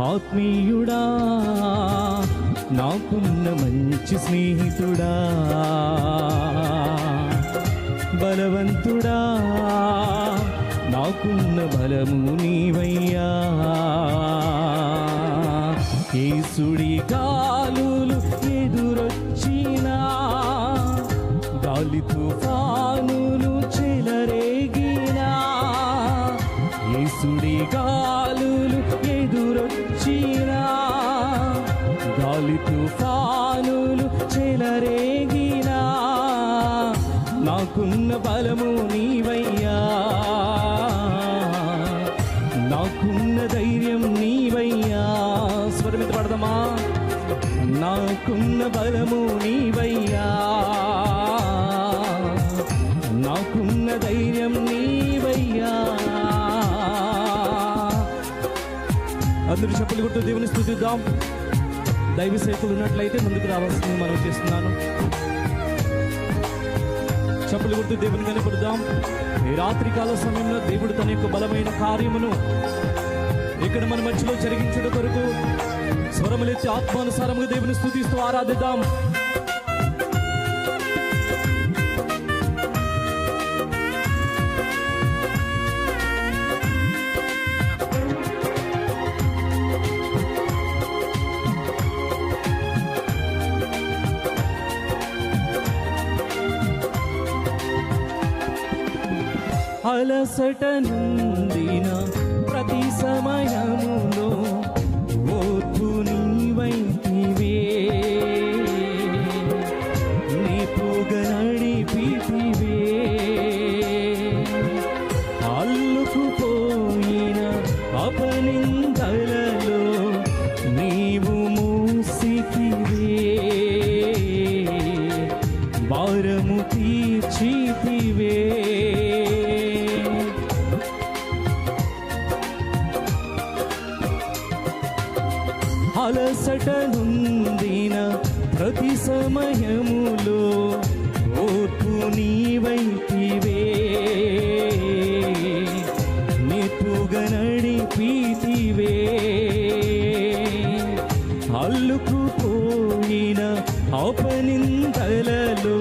ఆత్మీయుడా, నాకున్న మంచి స్నేహితుడా, బలవంతుడా, నాకున్న బలము నీవయ్యా. యేసుడి గాలులు ఎదురొచ్చినా, గాలి తుఫానులు చెలరేగినా, యేసుడి గాలులు ఎదురొచ్చినా, గాలి తుఫానులు చెలరేగినా, నాకున్న బలము నీవయ్యా, నాకున్న ధైర్యం నీవయ్యా. స్వరమిత పడదమా. నాకున్న బలము నీవయ్యా, నాకున్న ధైర్యం నీవయ్యా. అందరూ చప్పలు కొడుతూ దేవుని స్తుతిద్దాం. దైవ సేవకులు ఉన్నట్లయితే ముందుకు రావాల్సింది మనం చేస్తున్నాను. చప్పలు కొడుతూ దేవుని కనపడదాం. ఈ రాత్రికాల సమయంలో దేవుడు తన యొక్క బలమైన కార్యమును ఇక్కడ మన మధ్యలో జరిగించడం కొరకు స్వరములెత్తి ఆత్మానుసారముగా దేవుని స్తుతిస్తూ ఆరాధిద్దాం. అలసట నుండిన ప్రతి సమయములో ఓర్పు నీవైతివే, నీపుగా నడిపితివే. అల్లుకుపోయిన అపనిందలలో నీవు మూసితివే, భారము తీర్చితివే. అలసట నుండిన ప్రతి సమయములో ఓర్పు నీవైతివే, నీపుగా నడిపితివే. అల్లుకుపోయిన అపనిందలలో